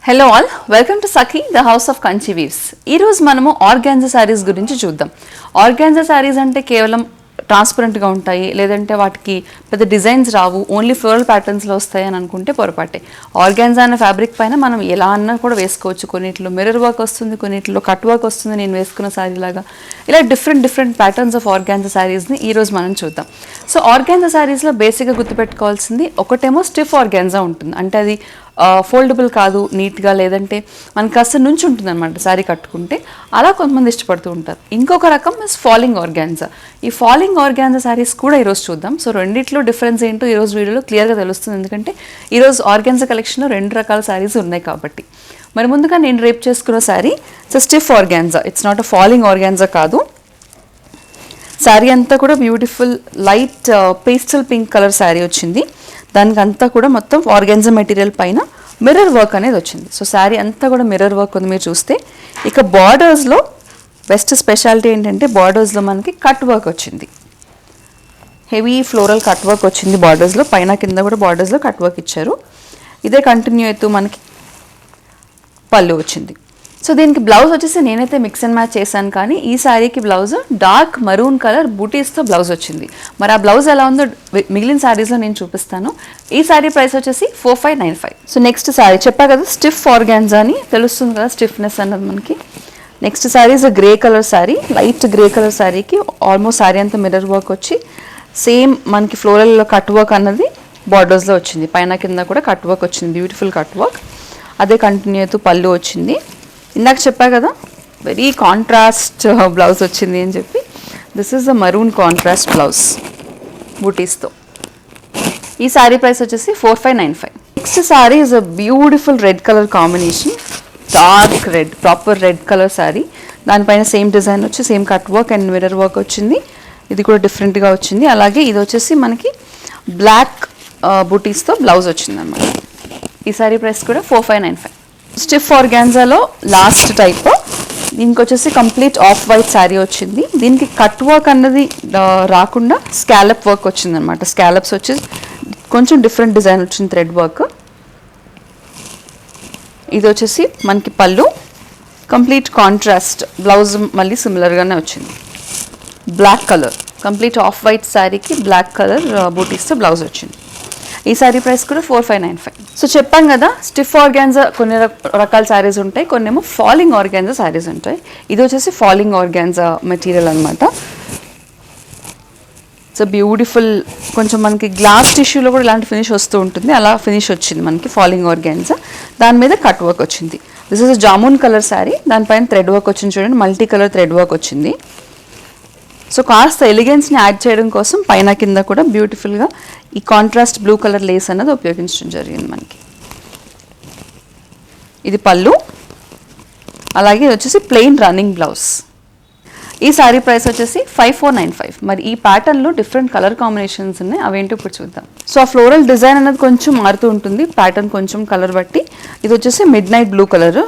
Hello all, welcome to Sakhi the house of Kanchi weaves. ఈరోజు మనము organza saris గురించి చూద్దాం. ఆర్గాన్జా శారీస్ అంటే కేవలం ట్రాన్స్పరెంట్గా ఉంటాయి, లేదంటే వాటికి పెద్ద డిజైన్స్ రావు, ఓన్లీ ఫ్లోరల్ ప్యాటర్న్స్లో వస్తాయి అని అనుకుంటే పొరపాటే. ఆర్గాన్జా అనే ఫ్యాబ్రిక్ పైన మనం ఎలా అన్నా కూడా వేసుకోవచ్చు. కొన్నిట్లో మిర్రర్ వర్క్ వస్తుంది, కొన్నిట్లో కట్ వర్క్ వస్తుంది, నేను వేసుకున్న శారీ లాగా. ఇలా డిఫరెంట్ ప్యాటర్న్స్ ఆఫ్ ఆర్గాన్జా శారీస్ని ఈరోజు మనం చూద్దాం. సో ఆర్గాన్జా శారీస్లో బేసిక్గా గుర్తుపెట్టుకోవాల్సింది ఒకటేమో స్టిఫ్ ఆర్గాన్జా ఉంటుంది, అంటే అది ఫోల్డబుల్ కాదు నీట్గా, లేదంటే మనకి కాస్త నుంచి ఉంటుంది అనమాట శారీ కట్టుకుంటే, అలా కొంతమంది ఇష్టపడుతూ ఉంటారు. ఇంకొక రకం ఇస్ ఫాలింగ్ ఆర్గాన్జా. ఈ ఫాలింగ్ ఆర్గాన్జా శారీస్ కూడా ఈరోజు చూద్దాం. సో రెండిట్లో డిఫరెన్స్ ఏంటో ఈరోజు వీడియోలో క్లియర్గా తెలుస్తుంది, ఎందుకంటే ఈరోజు ఆర్గాన్జా కలెక్షన్లో 2 రకాల శారీస్ ఉన్నాయి కాబట్టి. మరి ముందుగా నేను రేపు చేసుకున్న sari so stiff organza, it's not a falling organza కాదు. శారీ అంతా కూడా beautiful light pastel pink colour sari వచ్చింది. దానికి అంతా కూడా మొత్తం ఆర్గాన్జా మెటీరియల్ పైన మిర్రర్ వర్క్ అనేది వచ్చింది. సో శారీ అంతా కూడా మిర్రర్ వర్క్ ఉంది మీరు చూస్తే. ఇక బార్డర్స్లో బెస్ట్ స్పెషాలిటీ ఏంటంటే బార్డర్స్లో మనకి కట్ వర్క్ వచ్చింది, హెవీ ఫ్లోరల్ కట్ వర్క్ వచ్చింది బార్డర్స్లో, పైన కింద కూడా బార్డర్స్లో కట్ వర్క్ ఇచ్చారు. ఇదే కంటిన్యూ అవుతూ మనకి పళ్ళు వచ్చింది. సో దీనికి బ్లౌజ్ వచ్చేసి నేనైతే మిక్స్ అండ్ మ్యాచ్ చేశాను, కానీ ఈ శారీకి బ్లౌజ్ డార్క్ మరూన్ కలర్ బూటీస్తో బ్లౌజ్ వచ్చింది. మరి ఆ బ్లౌజ్ ఎలా ఉందో మిగిలిన శారీస్లో నేను చూపిస్తాను. ఈ శారీ ప్రైస్ వచ్చేసి 4595. సో నెక్స్ట్ శారీ చెప్పా కదా స్టిఫ్ ఆర్గాన్జా అని, తెలుస్తుంది కదా స్టిఫ్నెస్ అన్నది మనకి. Next sari is grey colour sari, light grey colour శారీకి ఆల్మోస్ట్ శారీ అంతా మిర్రర్ వర్క్ వచ్చి సేమ్ మనకి ఫ్లోరల్ కట్ వర్క్ అన్నది బార్డర్స్లో వచ్చింది, పైన కింద కూడా కట్ వర్క్ వచ్చింది, బ్యూటిఫుల్ కట్ వర్క్. అదే కంటిన్యూ అవుతూ పళ్ళు వచ్చింది. ఇందాక చెప్పా కదా వెరీ కాంట్రాస్ట్ బ్లౌజ్ వచ్చింది అని చెప్పి, this is the maroon contrast blouse బూటీస్తో. ఈ శారీ ప్రైస్ వచ్చేసి 4595. Next sari is a beautiful red colour combination, dark red, proper red colour sari. దానిపైన సేమ్ డిజైన్ వచ్చి same cut work and mirror work వచ్చింది. ఇది కూడా డిఫరెంట్గా వచ్చింది. అలాగే ఇది వచ్చేసి మనకి బ్లాక్ బూటీస్తో బ్లౌజ్ వచ్చింది అన్నమాట. ఈ శారీ ప్రైస్ కూడా 4595. స్టిఫ్ ఆర్గాన్జాలో లాస్ట్ టైప్, దీనికి వచ్చేసి కంప్లీట్ ఆఫ్ వైట్ శారీ వచ్చింది. దీనికి కట్ వర్క్ అన్నది రాకుండా స్కాలప్ వర్క్ వచ్చింది అనమాట. స్కాలప్స్ వచ్చి కొంచెం డిఫరెంట్ డిజైన్ వచ్చింది, థ్రెడ్ వర్క్. ఇది వచ్చేసి మనకి పళ్ళు, కంప్లీట్ కాంట్రాస్ట్ బ్లౌజ్ మళ్ళీ సిమిలర్గానే వచ్చింది, black colour, complete off white శారీకి బ్లాక్ కలర్ బూటీస్తో బ్లౌజ్ వచ్చింది. ఈ శారీ ప్రైస్ కూడా 4595. సో చెప్పాం కదా స్టిఫ్ ఆర్గాన్జా కొన్ని రకాల శారీస్ ఉంటాయి, కొన్ని ఏమో ఫాలింగ్ ఆర్గాన్జా శారీస్ ఉంటాయి. ఇది వచ్చేసి ఫాలింగ్ ఆర్గాన్జా మెటీరియల్ అనమాట. సో బ్యూటిఫుల్, కొంచెం మనకి గ్లాస్ టిష్యూలో కూడా ఇలాంటి ఫినిష్ వస్తూ ఉంటుంది, అలా ఫినిష్ వచ్చింది మనకి ఫాలింగ్ ఆర్గాన్జా. దాని మీద కట్ వర్క్ వచ్చింది. This is jamun colour sari, దానిపైన థ్రెడ్ వర్క్ వచ్చింది చూడండి, మల్టీ కలర్ థ్రెడ్ వర్క్ వచ్చింది. సో కాస్త ఎలిగెన్స్ని యాడ్ చేయడం కోసం పైన కింద కూడా బ్యూటిఫుల్గా ఈ కాంట్రాస్ట్ బ్లూ కలర్ లేస్ అన్నది ఉపయోగించడం జరిగింది మనకి. ఇది పళ్ళు, అలాగే ఇది వచ్చేసి ప్లెయిన్ రన్నింగ్ బ్లౌజ్. ఈ శారీ ప్రైస్ వచ్చేసి 5495. మరి ఈ ప్యాటర్న్లో డిఫరెంట్ కలర్ కాంబినేషన్స్ ఉన్నాయి, అవేంటో ఇప్పుడు చూద్దాం. సో ఆ ఫ్లోరల్ డిజైన్ అనేది కొంచెం మారుతూ ఉంటుంది ప్యాటర్న్ కొంచెం కలర్ బట్టి. ఇది వచ్చేసి మిడ్ నైట్ బ్లూ కలర్,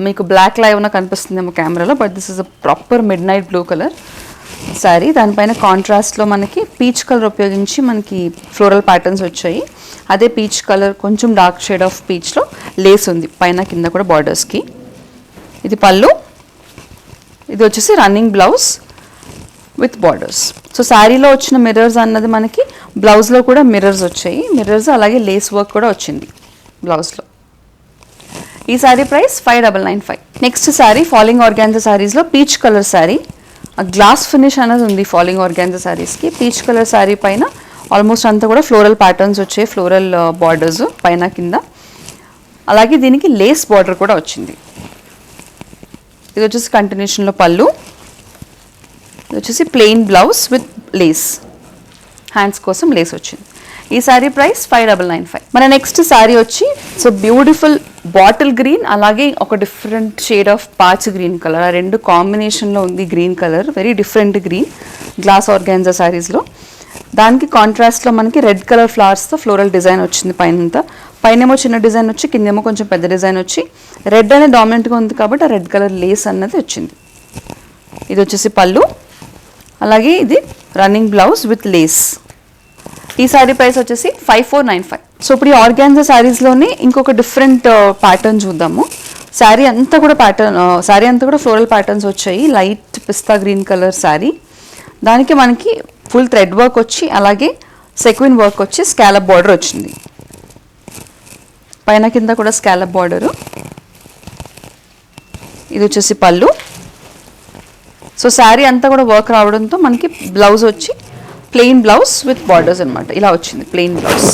మీకు బ్లాక్ లా ఏమైనా కనిపిస్తుందేమో కెమెరాలో, but this is a proper mid night blue colour sari. దానిపైన కాంట్రాస్ట్లో మనకి పీచ్ కలర్ ఉపయోగించి మనకి ఫ్లోరల్ ప్యాటర్న్స్ వచ్చాయి. అదే పీచ్ కలర్ కొంచెం డార్క్ షేడ్ ఆఫ్ పీచ్లో లేస్ ఉంది పైన కింద కూడా బార్డర్స్కి. ఇది పళ్ళు, ఇది వచ్చేసి running blouse with borders. So శారీలో వచ్చిన మిర్రర్స్ అన్నది మనకి బ్లౌజ్లో కూడా మిర్రర్స్ వచ్చాయి, మిర్రర్స్ అలాగే లేస్ వర్క్ కూడా వచ్చింది బ్లౌజ్లో. ఈ sari price 5995. Next sari falling organza శారీస్లో పీచ్ కలర్ శారీ, ఆ గ్లాస్ ఫినిష్ అనేది ఉంది ఫాలింగ్ ఆర్గాన్జా శారీస్కి. పీచ్ కలర్ శారీ పైన ఆల్మోస్ట్ అంతా కూడా ఫ్లోరల్ ప్యాటర్న్స్ వచ్చాయి, ఫ్లోరల్ బార్డర్స్ పైన కింద. అలాగే దీనికి లేస్ బార్డర్ కూడా వచ్చింది. ఇది వచ్చేసి కంటిన్యూషన్లో పళ్ళు, ఇది వచ్చేసి plain blouse with lace, hands కోసం లేస్ వచ్చింది. ఈ శారీ ప్రైస్ 5995. మన నెక్స్ట్ శారీ వచ్చి సో బ్యూటిఫుల్ బాటిల్ గ్రీన్, అలాగే ఒక different shade of patch green colour, ఆ రెండు కాంబినేషన్లో ఉంది green colour, very different green glass organza శారీస్లో. దానికి కాంట్రాస్ట్లో మనకి రెడ్ కలర్ ఫ్లవర్స్తో ఫ్లోరల్ డిజైన్ వచ్చింది పైనంతా. పైనేమో చిన్న డిజైన్ వచ్చి కిందేమో కొంచెం పెద్ద డిజైన్ వచ్చి రెడ్ అనేది డామినెంట్గా ఉంది కాబట్టి ఆ రెడ్ కలర్ లేస్ అన్నది వచ్చింది. ఇది వచ్చేసి పళ్ళు, అలాగే ఇది రన్నింగ్ బ్లౌజ్ విత్ లేస్. ఈ శారీ ప్రైస్ వచ్చేసి 5495. సో ఇప్పుడు ఈ ఆర్గాన్జా శారీస్లోనే ఇంకొక డిఫరెంట్ ప్యాటర్న్ చూద్దాము. శారీ అంతా కూడా ఫ్లోరల్ ప్యాటర్న్స్ వచ్చాయి. లైట్ పిస్తా గ్రీన్ కలర్ శారీ, దానికి మనకి ఫుల్ థ్రెడ్ వర్క్ వచ్చి అలాగే సెక్విన్ వర్క్ వచ్చి స్కాలప్ బార్డర్ వచ్చింది. పైన కింద కూడా స్కాలప్ బార్డరు. ఇది వచ్చేసి పళ్ళు. సో శారీ అంతా కూడా వర్క్ రావడంతో మనకి బ్లౌజ్ వచ్చి ప్లెయిన్ బ్లౌజ్ విత్ బార్డర్స్ అనమాట. ఇలా వచ్చింది ప్లెయిన్ బ్లౌజ్.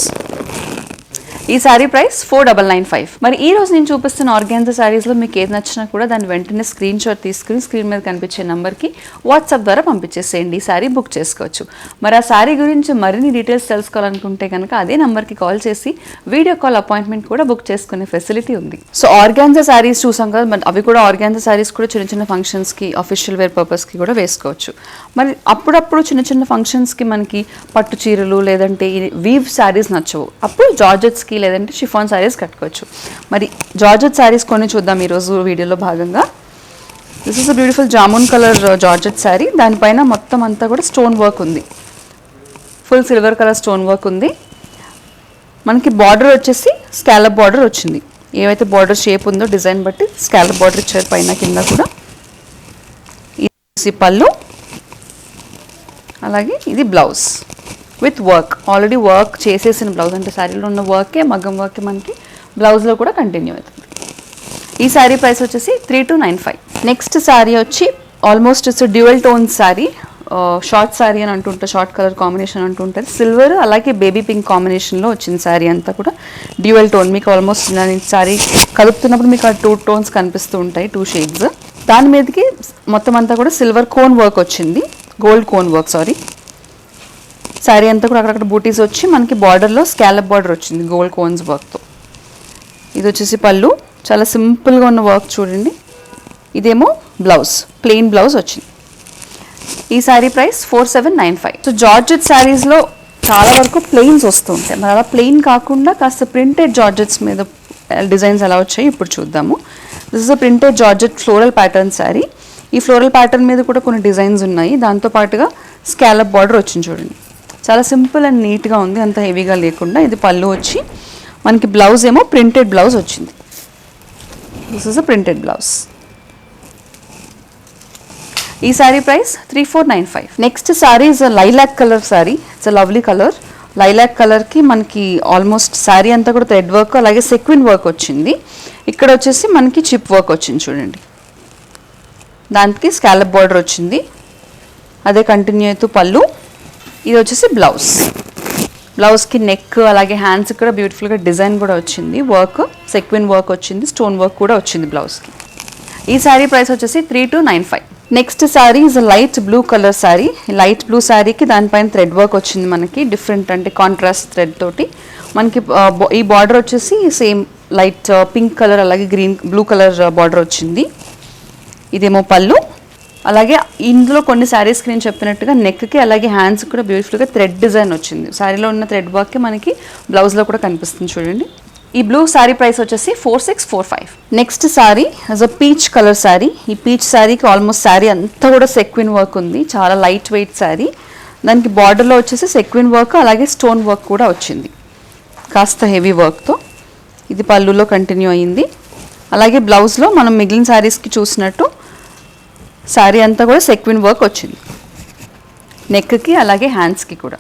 ఈ శారీ ప్రైస్ 4995. మరి ఈ రోజు నేను చూపిస్తున్న ఆర్గాన్జా శారీస్లో మీకు ఏది నచ్చినా కూడా దాన్ని వెంటనే స్క్రీన్ షాట్ తీసుకుని స్క్రీన్ మీద కనిపించే నెంబర్కి వాట్సాప్ ద్వారా పంపించేసేయండి. ఈ శారీ బుక్ చేసుకోవచ్చు. మరి ఆ శారీ గురించి మరిన్ని డీటెయిల్స్ తెలుసుకోవాలనుకుంటే కనుక అదే నెంబర్కి కాల్ చేసి వీడియో కాల్ అపాయింట్మెంట్ కూడా బుక్ చేసుకునే ఫెసిలిటీ ఉంది. సో ఆర్గాన్జా శారీస్ చూసాం కదా, మరి అవి కూడా ఆర్గాన్జా శారీస్ కూడా చిన్న చిన్న ఫంక్షన్స్కి అఫీషియల్ వేర్ పర్పస్కి కూడా వేసుకోవచ్చు. మరి అప్పుడప్పుడు చిన్న చిన్న ఫంక్షన్స్కి మనకి పట్టు చీరలు లేదంటే వీవ్ శారీస్ నచ్చవు, అప్పుడు జార్జెట్స్కి లేదంటే షిఫాన్ శారీస్ కట్టుకోవచ్చు. మరి జార్జెట్ శారీస్ కొన్ని చూద్దాం ఈరోజు వీడియోలో భాగంగా. This is a beautiful jamun colour georgette sari. దానిపైన మొత్తం అంతా కూడా స్టోన్ వర్క్ ఉంది, full silver colour stone work ఉంది. మనకి బార్డర్ వచ్చేసి స్కాలప్ బార్డర్ వచ్చింది. ఏవైతే బార్డర్ షేప్ ఉందో డిజైన్ బట్టి స్కాలప్ బార్డర్ ఇచ్చారు పైన కింద కూడా. ఇది పళ్ళు, అలాగే ఇది blouse with work. Already work చేసేసిన బ్లౌజ్, అంటే శారీలో ఉన్న వర్కే మగ్గం వర్కే మనకి బ్లౌజ్లో కూడా కంటిన్యూ అవుతుంది. ఈ శారీ ప్రైస్ వచ్చేసి 3295. నెక్స్ట్ శారీ వచ్చి almost it's dual tone sari. Short sari అని అంటుంటారు, షార్ట్ కలర్ కాంబినేషన్ అంటుంటారు. సిల్వర్ అలాగే బేబీ పింక్ కాంబినేషన్లో వచ్చింది శారీ అంతా కూడా డ్యూయల్ టోన్. మీకు ఆల్మోస్ట్ శారీ కలుపుతున్నప్పుడు మీకు ఆ 2 టోన్స్ కనిపిస్తూ ఉంటాయి, 2 షేడ్స్. దాని మీదకి మొత్తం అంతా కూడా సిల్వర్ కోన్ వర్క్ వచ్చింది, gold cone work sorry. Sari అంతా కూడా అక్కడక్కడ బూటీస్ వచ్చి మనకి బార్డర్లో స్కాలప్ బార్డర్ వచ్చింది గోల్డ్ కోన్స్ వర్క్తో. ఇది వచ్చేసి పళ్ళు, చాలా సింపుల్గా ఉన్న వర్క్ చూడండి. ఇదేమో బ్లౌజ్, ప్లెయిన్ బ్లౌజ్ వచ్చింది. ఈ శారీ ప్రైస్ 4795. సో జార్జెట్ శారీస్లో చాలా వరకు ప్లెయిన్స్ వస్తూ ఉంటాయి. మరి అలా ప్లెయిన్ కాకుండా కాస్త ప్రింటెడ్ జార్జెట్స్ మీద డిజైన్స్ ఎలా వచ్చాయి ఇప్పుడు చూద్దాము. This is a printed georgette floral pattern sari. ఈ ఫ్లోరల్ ప్యాటర్న్ మీద కూడా కొన్ని డిజైన్స్ ఉన్నాయి. దాంతోపాటుగా స్కాలప్ బార్డర్ వచ్చింది చూడండి. చాలా సింపుల్ అండ్ నీట్గా ఉంది, అంత హెవీగా లేకుండా. ఇది పళ్ళు వచ్చి మనకి బ్లౌజ్ ఏమో ప్రింటెడ్ బ్లౌజ్ వచ్చింది. This is a printed blouse. ఈ sari price 3495. Next sari is a lilac colour sari. It's a lovely colour. Lilac కలర్కి మనకి ఆల్మోస్ట్ శారీ అంతా కూడా థ్రెడ్ వర్క్ అలాగే సెక్విన్ వర్క్ వచ్చింది. ఇక్కడ వచ్చేసి మనకి చిప్ వర్క్ వచ్చింది చూడండి. దానికి స్కాలప్ బార్డర్ వచ్చింది, అదే కంటిన్యూ అవుతూ పళ్ళు. ఇది వచ్చేసి బ్లౌజ్. బ్లౌజ్కి నెక్ అలాగే హ్యాండ్స్ కూడా బ్యూటిఫుల్గా డిజైన్ కూడా వచ్చింది, వర్క్ సెక్విన్ వర్క్ వచ్చింది, స్టోన్ వర్క్ కూడా వచ్చింది బ్లౌజ్కి. ఈ శారీ ప్రైస్ వచ్చేసి 3295. Next sari is light blue colour sari. Light blue శారీకి దానిపైన థ్రెడ్ వర్క్ వచ్చింది మనకి, డిఫరెంట్ అంటే కాంట్రాస్ట్ థ్రెడ్ తోటి. మనకి ఈ బార్డర్ వచ్చేసి సేమ్ లైట్ పింక్ కలర్ అలాగే బ్లూ కలర్ బార్డర్ వచ్చింది. ఇదేమో పళ్ళు. అలాగే ఇందులో కొన్ని శారీస్కి నేను చెప్పినట్టుగా నెక్కి అలాగే హ్యాండ్స్కి కూడా బ్యూటిఫుల్గా థ్రెడ్ డిజైన్ వచ్చింది. శారీలో ఉన్న థ్రెడ్ వర్క్కి మనకి బ్లౌజ్లో కూడా కనిపిస్తుంది చూడండి. ఈ బ్లూ శారీ ప్రైస్ వచ్చేసి 4645. Next sari as a peach colour sari. ఈ పీచ్ శారీకి ఆల్మోస్ట్ శారీ అంతా కూడా సెక్విన్ వర్క్ ఉంది, చాలా లైట్ వెయిట్ శారీ. దానికి బార్డర్లో వచ్చేసి సెక్విన్ వర్క్ అలాగే స్టోన్ వర్క్ కూడా వచ్చింది కాస్త హెవీ వర్క్తో. ఇది పళ్ళులో కంటిన్యూ అయ్యింది. అలాగే బ్లౌజ్లో మనం మిగిలిన శారీస్కి చూసినట్టు శారీ అంతా కూడా సెక్విన్ వర్క్ వచ్చింది నెక్కి అలాగే హ్యాండ్స్కి కూడా.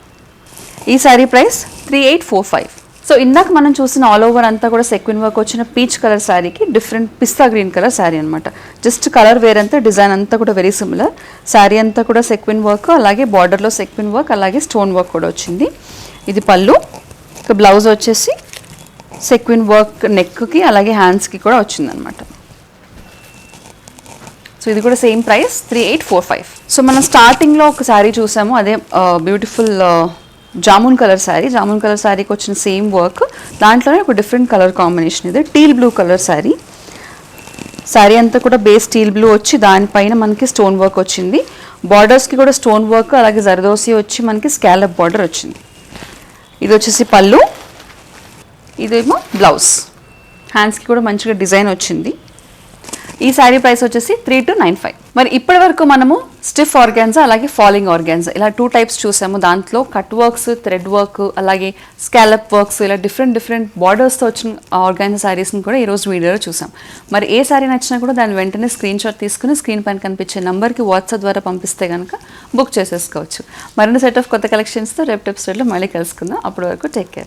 ఈ శారీ ప్రైస్ 3845. సో ఇందాక మనం చూసిన ఆల్ ఓవర్ అంతా కూడా సెక్విన్ వర్క్ వచ్చిన పీచ్ కలర్ శారీకి డిఫరెంట్ పిస్తా గ్రీన్ కలర్ శారీ అనమాట. జస్ట్ కలర్ వేర్ అంతా, డిజైన్ అంతా కూడా వెరీ సిమిలర్. శారీ అంతా కూడా సెక్విన్ వర్క్ అలాగే బార్డర్లో సెక్విన్ వర్క్ అలాగే స్టోన్ వర్క్ కూడా వచ్చింది. ఇది పళ్ళు. బ్లౌజ్ వచ్చేసి సెక్విన్ వర్క్ నెక్కి అలాగే హ్యాండ్స్కి కూడా వచ్చిందనమాట. సో ఇది కూడా సేమ్ ప్రైస్ 3845. సో మనం స్టార్టింగ్లో ఒక శారీ చూసాము, అదే beautiful jamun colour sari. Jamun colour శారీకి వచ్చిన సేమ్ వర్క్, దాంట్లోనే ఒక డిఫరెంట్ కలర్ కాంబినేషన్. ఇది teal blue colour sari. Sari అంతా కూడా బేస్ టీల్ బ్లూ వచ్చి దానిపైన మనకి స్టోన్ వర్క్ వచ్చింది. బార్డర్స్కి కూడా స్టోన్ వర్క్ అలాగే జరదోసి వచ్చి మనకి స్కాలప్ బార్డర్ వచ్చింది. ఇది వచ్చేసి పళ్ళు. ఇదేమో బ్లౌజ్. హ్యాండ్స్కి కూడా మంచిగా డిజైన్ వచ్చింది. ఈ శారీ ప్రైస్ వచ్చేసి 3295. మరి ఇప్పటి వరకు మనము స్టిఫ్ ఆర్గాన్జా అలాగే ఫాలింగ్ ఆర్గాన్జా ఇలా 2 టైప్స్ చూసాము. దాంట్లో కట్ వర్క్స్, థ్రెడ్ వర్క్, అలాగే స్కాలప్ వర్క్స్, ఇలా డిఫరెంట్ బార్డర్స్తో వచ్చిన ఆర్గాన్జా శారీస్ని కూడా ఈరోజు వీడియోలో చూసాం. మరి ఏ శారీ నచ్చినా కూడా దాని వెంటనే స్క్రీన్ షాట్ తీసుకుని స్క్రీన్ పైన కనిపించే నంబర్కి వాట్సాప్ ద్వారా పంపిస్తే కనుక బుక్ చేసేసుకోవచ్చు. మరిన్ని సెట్ ఆఫ్ కొత్త కలెక్షన్స్తో రేపు ఎపిసోడ్లో మళ్ళీ కలుసుకుందాం. అప్పటి వరకు టేక్ కేర్.